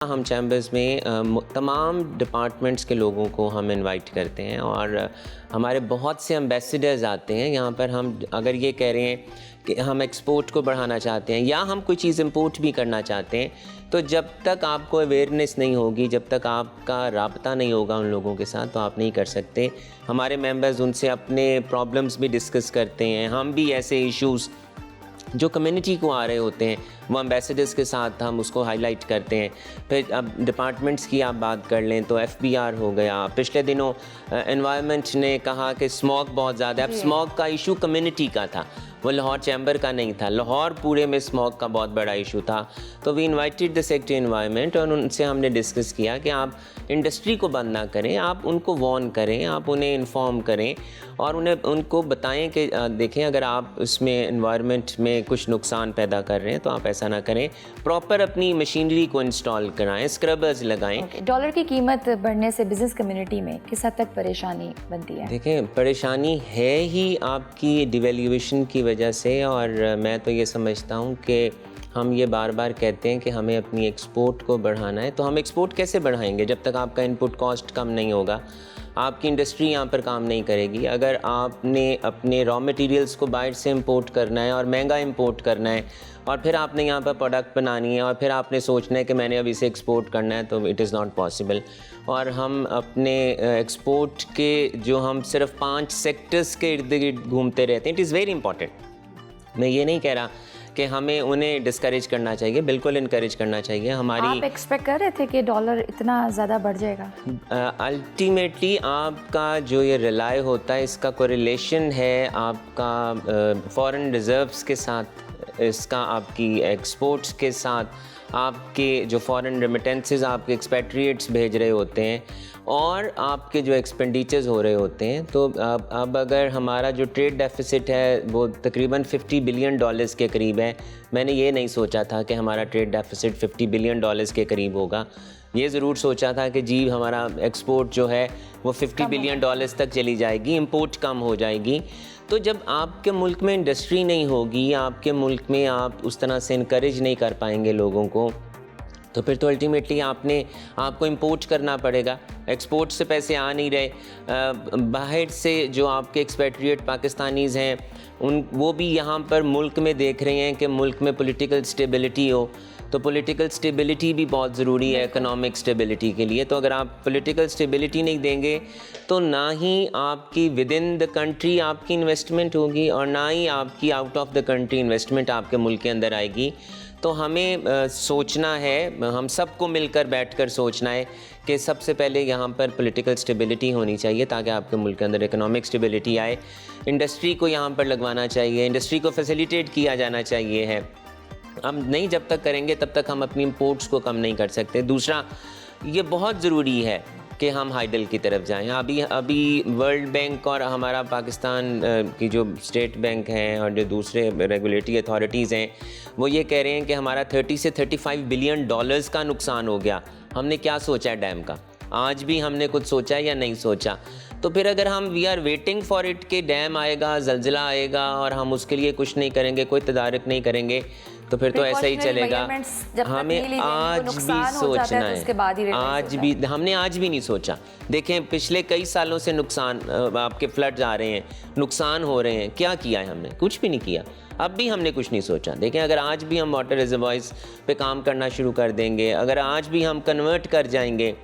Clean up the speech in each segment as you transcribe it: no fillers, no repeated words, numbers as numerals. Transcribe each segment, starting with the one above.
हम चैम्बर्स में तमाम डिपार्टमेंट्स के लोगों को हम इनवाइट करते हैं और हमारे बहुत से एम्बेसडर्स आते हैं यहाँ पर। हम अगर ये कह रहे हैं कि हम एक्सपोर्ट को बढ़ाना चाहते हैं या हम कोई चीज़ इंपोर्ट भी करना चाहते हैं, तो जब तक आपको अवेयरनेस नहीं होगी, जब तक आपका राब्ता नहीं होगा उन लोगों के साथ, तो आप नहीं कर सकते। हमारे मेंबर्स उनसे अपने प्रॉब्लम्स भी डिस्कस करते हैं। हम भी ऐसे इश्यूज़ जो कम्युनिटी को आ रहे होते हैं वो एम्बेसडर्स के साथ हम उसको हाईलाइट करते हैं। फिर अब डिपार्टमेंट्स की आप बात कर लें तो FBR हो गया। पिछले दिनों एनवायरनमेंट ने कहा कि स्मॉग बहुत ज़्यादा है। अब स्मॉग का इशू कम्युनिटी का था, वो लाहौर चैम्बर का नहीं था। लाहौर पूरे में स्मॉग का बहुत बड़ा इशू था। तो we invited the secretary environment और उनसे हमने डिस्कस किया कि आप इंडस्ट्री को बंद ना करें, आप उनको वार्न करें, आप उन्हें इन्फॉर्म करें और उनको बताएं कि देखें अगर आप उसमें एनवायरनमेंट में कुछ नुकसान पैदा कर रहे हैं तो आप ऐसा ना करें। प्रॉपर अपनी मशीनरी को इंस्टॉल कराएं, स्क्रबर्स लगाएं। डॉलर की कीमत बढ़ने से बिजनेस कम्युनिटी में किस हद तक परेशानी बनती है? देखें, परेशानी है ही आपकी डिवैल्यूएशन की वजह से। और मैं तो ये समझता हूँ कि हम ये बार बार कहते हैं कि हमें अपनी एक्सपोर्ट को बढ़ाना है, तो हम एक्सपोर्ट कैसे बढ़ाएंगे जब तक आपका इनपुट कॉस्ट कम नहीं होगा? आपकी इंडस्ट्री यहाँ पर काम नहीं करेगी। अगर आपने अपने रॉ मटेरियल्स को बाहर से इंपोर्ट करना है और महंगा इंपोर्ट करना है और फिर आपने यहाँ पर प्रोडक्ट बनानी है और फिर आपने सोचना है कि मैंने अब इसे एक्सपोर्ट करना है, तो इट इज़ नॉट पॉसिबल। और हम अपने एक्सपोर्ट के जो हम सिर्फ 5 सेक्टर्स के इर्द गिर्द घूमते रहते हैं, इट इज़ वेरी इंपॉर्टेंट। मैं ये नहीं कह रहा कि हमें उन्हें डिस्करेज करना चाहिए, बिल्कुल इनकरेज करना चाहिए। आप एक्सपेक्ट कर रहे थे कि डॉलर इतना ज़्यादा बढ़ जाएगा? अल्टीमेटली आपका जो ये रिलाई होता है, इसका कोरिलेशन है आपका फॉरेन रिजर्व्स के साथ, इसका आपकी एक्सपोर्ट्स के साथ, आपके जो फॉरेन रेमिटेंसेस आपके एक्सपेट्रिएट्स भेज रहे होते हैं और आपके जो एक्सपेंडिचर्स हो रहे होते हैं। तो अब अगर हमारा जो ट्रेड डेफिसिट है वो तकरीबन $50 बिलियन के करीब है। मैंने ये नहीं सोचा था कि हमारा ट्रेड डेफिसिट $50 बिलियन के करीब होगा। ये ज़रूर सोचा था कि जी हमारा एक्सपोर्ट जो है वो $50 बिलियन तक चली जाएगी, इंपोर्ट कम हो जाएगी। तो जब आपके मुल्क में इंडस्ट्री नहीं होगी, आपके मुल्क में आप उस तरह से इनकरेज नहीं कर पाएंगे लोगों को, तो फिर तो अल्टीमेटली आपको इंपोर्ट करना पड़ेगा। एक्सपोर्ट से पैसे आ नहीं रहे। बाहर से जो आपके एक्सपेट्रिएट पाकिस्तानीज़ हैं वो भी यहाँ पर मुल्क में देख रहे हैं कि मुल्क में पॉलिटिकल स्टेबिलिटी हो। तो पॉलिटिकल स्टेबिलिटी भी बहुत ज़रूरी है इकोनॉमिक स्टेबिलिटी के लिए। तो अगर आप पॉलिटिकल स्टेबिलिटी नहीं देंगे तो ना ही आपकी विद इन द कंट्री आपकी इन्वेस्टमेंट होगी और ना ही आपकी out of the country investment आपके मुल्क के अंदर आएगी। तो हमें सोचना है, हम सबको मिलकर बैठकर सोचना है कि सबसे पहले यहाँ पर पॉलिटिकल स्टेबिलिटी होनी चाहिए ताकि आपके मुल्क के अंदर इकोनॉमिक स्टेबिलिटी आए। इंडस्ट्री को यहाँ पर लगवाना चाहिए, इंडस्ट्री को फैसिलिटेट किया जाना चाहिए है। हम नहीं जब तक करेंगे तब तक हम अपनी इंपोर्ट्स को कम नहीं कर सकते। दूसरा, ये बहुत ज़रूरी है कि हम हाइडल की तरफ जाएं। अभी वर्ल्ड बैंक और हमारा पाकिस्तान की जो स्टेट बैंक हैं और जो दूसरे रेगुलेटरी अथॉरिटीज़ हैं वो ये कह रहे हैं कि हमारा 30 से 35 बिलियन डॉलर्स का नुकसान हो गया। हमने क्या सोचा है डैम का? आज भी हमने कुछ सोचा है या नहीं सोचा? तो फिर अगर हम we are waiting for it कि डैम आएगा, ज़लज़ला आएगा और हम उसके लिए कुछ नहीं करेंगे, कोई तदारुक नहीं करेंगे, तो फिर तो ऐसा ही चलेगा। हमें आज भी सोचना है, हमने आज भी नहीं सोचा। देखें, पिछले कई सालों से नुकसान, आपके फ्लड्स आ रहे हैं, नुकसान हो रहे हैं, क्या किया है हमने? कुछ भी नहीं किया। अब भी हमने कुछ नहीं सोचा। देखें, अगर आज भी हम वाटर रिजर्वॉयर्स पे काम करना शुरू कर देंगे, अगर आज भी हम कन्वर्ट कर जाएंगे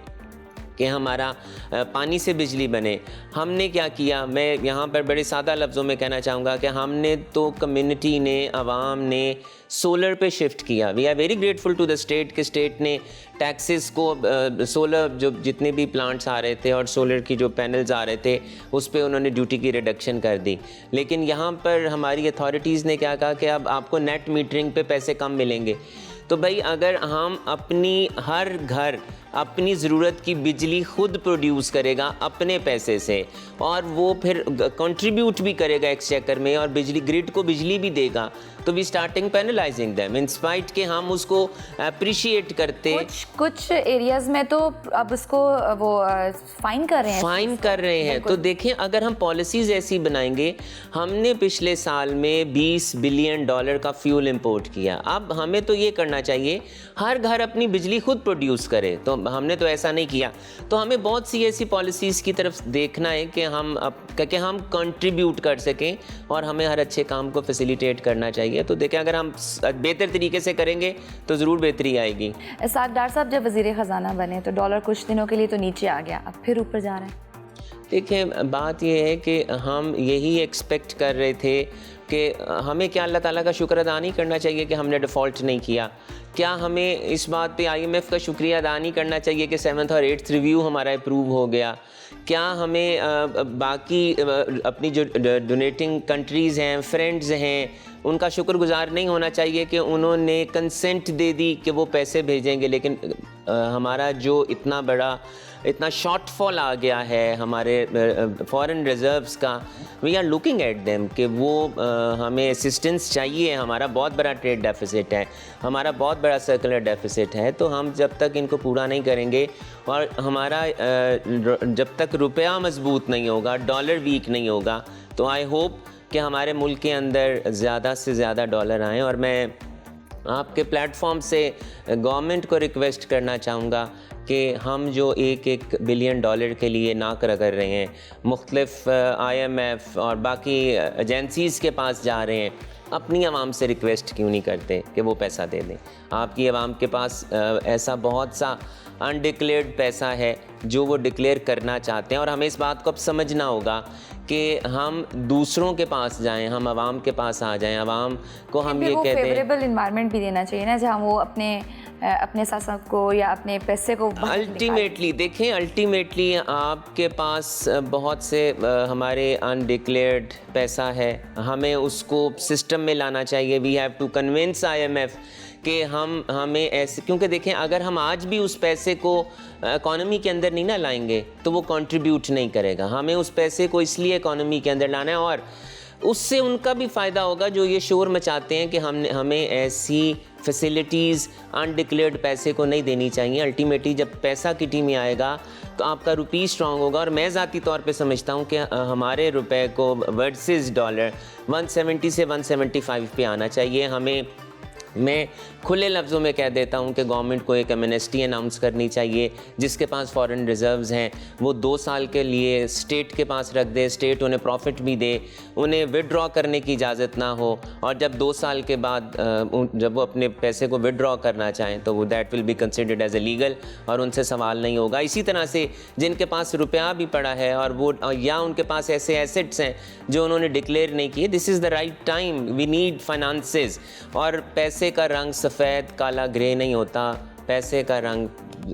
कि हमारा पानी से बिजली बने। हमने क्या किया? मैं यहाँ पर बड़े सादा लफ्ज़ों में कहना चाहूँगा कि हमने तो कम्युनिटी ने, आवाम ने सोलर पे शिफ्ट किया। We are very grateful to the state कि स्टेट ने टैक्सेस को सोलर जो जितने भी प्लांट्स आ रहे थे और सोलर की जो पैनल्स आ रहे थे उस पर उन्होंने ड्यूटी की रिडक्शन कर दी। लेकिन यहाँ पर हमारी अथॉरिटीज़ ने क्या कहा कि अब आपको नेट मीटरिंग पे पैसे कम मिलेंगे। तो भाई, अगर हम अपनी हर घर अपनी ज़रूरत की बिजली खुद प्रोड्यूस करेगा अपने पैसे से, और वो फिर कंट्रीब्यूट भी करेगा एक्सचेकर में और बिजली ग्रिड को बिजली भी देगा, तो we starting penalizing them in spite के हम उसको अप्रिशिएट करते। कुछ एरियाज में तो अब उसको वो फाइन कर रहे हैं। तो देखें, अगर हम पॉलिसीज़ ऐसी बनाएंगे, हमने पिछले साल में $20 बिलियन का फ्यूल इंपोर्ट किया, अब हमें तो ये करना चाहिए हर घर अपनी बिजली खुद प्रोड्यूस करे, तो हमने तो ऐसा नहीं किया। तो हमें बहुत सी ऐसी पॉलिसीज़ की तरफ देखना है कि हम कंट्रीब्यूट कर सकें और हमें हर अच्छे काम को फैसिलिटेट करना चाहिए। तो देखें, अगर हम बेहतर तरीके से करेंगे तो ज़रूर बेहतरी आएगी। डार साहब, जब वज़ीर ख़जाना बने तो डॉलर कुछ दिनों के लिए तो नीचे आ गया, अब फिर ऊपर जा रहा है। देखें, बात यह है कि हम यही एक्सपेक्ट कर रहे थे कि हमें क्या अल्लाह ताला का शुक्र अदा नहीं करना चाहिए कि हमने डिफ़ॉल्ट नहीं किया? क्या हमें इस बात पे IMF का शुक्रिया अदा नहीं करना चाहिए कि 7th और 8th रिव्यू हमारा अप्रूव हो गया? क्या हमें बाकी अपनी जो डोनेटिंग कंट्रीज़ हैं, फ्रेंड्स हैं, उनका शुक्रगुजार नहीं होना चाहिए कि उन्होंने कंसेंट दे दी कि वो पैसे भेजेंगे, लेकिन हमारा जो इतना शॉर्टफॉल आ गया है हमारे फॉरेन रिजर्व्स का, we are looking at them कि वो हमें असिस्टेंस चाहिए। हमारा बहुत बड़ा ट्रेड डेफिसिट है, हमारा बहुत बड़ा सर्कुलर डेफिसिट है, तो हम जब तक इनको पूरा नहीं करेंगे और हमारा जब तक रुपया मजबूत नहीं होगा, डॉलर वीक नहीं होगा, तो आई होप कि हमारे मुल्क के अंदर ज़्यादा से ज़्यादा डॉलर आएँ। और मैं आपके प्लेटफॉर्म से गवर्नमेंट को रिक्वेस्ट करना चाहूँगा कि हम जो $1 बिलियन के लिए नाक रगड़ रहे हैं, मुख्तलिफ IMF और बाकी एजेंसीज़ के पास जा रहे हैं, अपनी आवाम से रिक्वेस्ट क्यों नहीं करते कि वो पैसा दे दें? आपकी आवाम के पास ऐसा बहुत सा अनडिक्लेयर्ड पैसा है जो वो डिक्लेयर करना चाहते हैं, और हमें इस बात को अब समझना होगा कि हम दूसरों के पास जाएं, हम आवाम के पास आ जाएं, आवाम को हम ये कहते हैं फेवरेबल इन्वायरमेंट भी देना चाहिए ना, जहाँ वो अपने शासन को या अपने पैसे को अल्टीमेटली देखें, अल्टीमेटली आपके पास बहुत से हमारे अनडिक्लेयर्ड पैसा है, हमें उसको सिस्टम में लाना चाहिए। We have to convince IMF कि हमें ऐसे, क्योंकि देखें, अगर हम आज भी उस पैसे को इकॉनमी के अंदर नहीं ना लाएंगे तो वो कंट्रीब्यूट नहीं करेगा। हमें उस पैसे को इसलिए इकॉनमी के अंदर लाना है, और उससे उनका भी फ़ायदा होगा जो ये शोर मचाते हैं कि हमें ऐसी फैसिलिटीज़ अनडिक्लेयर्ड पैसे को नहीं देनी चाहिए। अल्टीमेटली जब पैसा किटी में आएगा तो आपका रुपी स्ट्रॉन्ग होगा, और मैं ज़ाती तौर पे समझता हूँ कि हमारे रुपए को वर्सेस डॉलर 170 से 175 पे आना चाहिए। मैं खुले लफ्ज़ों में कह देता हूं कि गवर्नमेंट को एक एमनेस्टी अनाउंस करनी चाहिए। जिसके पास फॉरेन रिज़र्व्स हैं वो 2 साल के लिए स्टेट के पास रख दे, स्टेट उन्हें प्रॉफिट भी दे, उन्हें विड्रॉ करने की इजाज़त ना हो, और जब 2 साल के बाद जब वो अपने पैसे को विड्रॉ करना चाहें तो वो that will be considered as a legal, और उनसे सवाल नहीं होगा। इसी तरह से जिनके पास रुपया भी पड़ा है और वो या उनके पास ऐसे एसेट्स हैं जो उन्होंने डिक्लेयर नहीं किए, this is the right time, we need finances. और पैसे का रंग सफ़ेद काला ग्रे नहीं होता, पैसे का रंग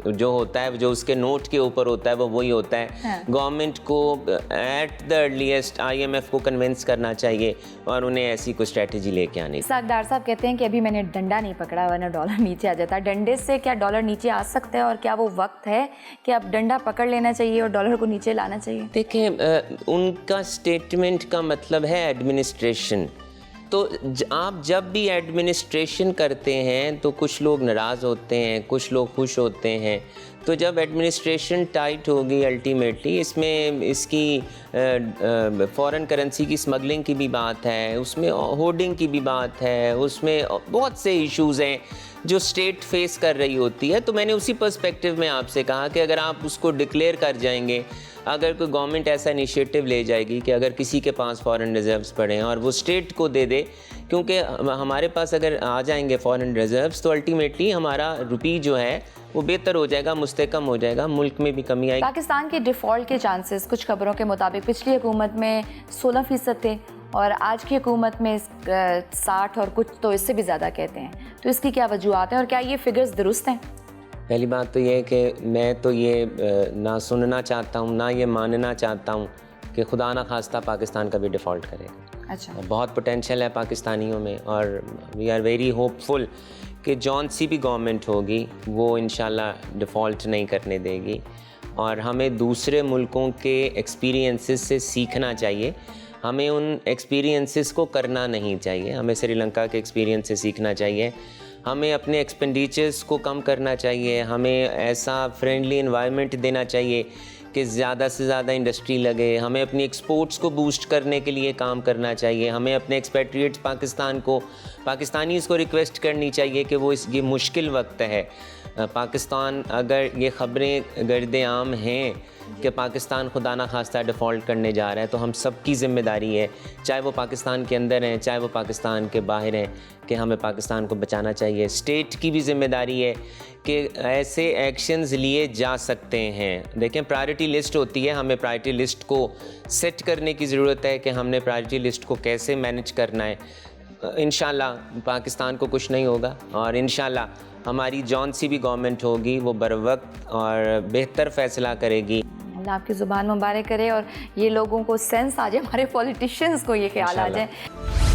जो होता है, जो उसके नोट के ऊपर होता है, वो वही होता है। गवर्नमेंट को एट द अर्लीस्ट IMF को कन्विंस करना चाहिए और उन्हें ऐसी कोई स्ट्रेटजी लेके आनी। डार साहब कहते हैं कि अभी मैंने डंडा नहीं पकड़ा वरना डॉलर नीचे आ जाता। डंडे से क्या डॉलर नीचे आ सकता है, और क्या वो वक्त है कि अब डंडा पकड़ लेना चाहिए और डॉलर को नीचे लाना चाहिए? देखें, उनका स्टेटमेंट का मतलब है एडमिनिस्ट्रेशन। तो आप जब भी एडमिनिस्ट्रेशन करते हैं तो कुछ लोग नाराज़ होते हैं, कुछ लोग खुश होते हैं। तो जब एडमिनिस्ट्रेशन टाइट होगी, अल्टीमेटली इसमें इसकी फॉरेन करेंसी की स्मगलिंग की भी बात है, उसमें होर्डिंग की भी बात है, उसमें बहुत से इश्यूज़ हैं जो स्टेट फेस कर रही होती है। तो मैंने उसी पर्सपेक्टिव में आपसे कहा कि अगर आप उसको डिक्लेयर कर जाएंगे, अगर कोई गवर्नमेंट ऐसा इनिशिएटिव ले जाएगी कि अगर किसी के पास फॉरेन रिजर्व्स पड़े हैं और वो स्टेट को दे दे, क्योंकि हमारे पास अगर आ जाएंगे फॉरेन रिजर्व्स तो अल्टीमेटली हमारा रुपी जो है वो बेहतर हो जाएगा, मुस्तकम हो जाएगा, मुल्क में भी कमी आएगी। पाकिस्तान के डिफ़ॉल्ट के चांसेस कुछ खबरों के मुताबिक पिछली हुकूमत में 16% थे और आज की हुकूमत में 60 और कुछ तो इससे भी ज़्यादा कहते हैं। तो इसकी क्या वजूहत हैं और क्या ये फिगर्स दुरुस्त हैं? पहली बात तो ये है कि मैं तो ये ना सुनना चाहता हूँ ना ये मानना चाहता हूँ कि खुदा ना खास्ता पाकिस्तान का भी डिफ़ॉल्ट करेगा। अच्छा, बहुत पोटेंशियल है पाकिस्तानियों में और वी आर वेरी होपफुल कि जौन सी भी गवर्नमेंट होगी वो इंशाल्लाह डिफ़ॉल्ट नहीं करने देगी, और हमें दूसरे मुल्कों के एक्सपीरियंसेस से सीखना चाहिए। हमें उन एक्सपीरियंसेस को करना नहीं चाहिए, हमें श्रीलंका के एक्सपीरियंस से सीखना चाहिए। हमें अपने एक्सपेंडिचर्स को कम करना चाहिए, हमें ऐसा फ्रेंडली एनवायरनमेंट देना चाहिए कि ज़्यादा से ज़्यादा इंडस्ट्री लगे। हमें अपनी एक्सपोर्ट्स को बूस्ट करने के लिए काम करना चाहिए। हमें अपने एक्सपेट्रिएट्स पाकिस्तानीज़ को रिक्वेस्ट करनी चाहिए कि वो ये मुश्किल वक्त है, पाकिस्तान, अगर ये ख़बरें गर्दे आम हैं कि पाकिस्तान खुदा ना खास्ता डिफ़ॉल्ट करने जा रहा है, तो हम सब की ज़िम्मेदारी है, चाहे वो पाकिस्तान के अंदर हैं चाहे वो पाकिस्तान के बाहर हैं, कि हमें पाकिस्तान को बचाना चाहिए। स्टेट की भी ज़िम्मेदारी है कि ऐसे एक्शंस लिए जा सकते हैं। देखें, प्रायोरिटी लिस्ट होती है, हमें प्रायोरिटी लिस्ट को सेट करने की ज़रूरत है कि हमने प्रायोरिटी लिस्ट को कैसे मैनेज करना है। इंशाल्लाह पाकिस्तान को कुछ नहीं होगा, और इंशाल्लाह हमारी जौन सी भी गवर्नमेंट होगी वो बर वक्त और बेहतर फ़ैसला करेगी। अल्लाह आपकी ज़ुबान मुबारक करे और ये लोगों को सेंस आ जाए, हमारे पॉलिटिशियंस को ये ख्याल आ इंशाल्लाह। जाए।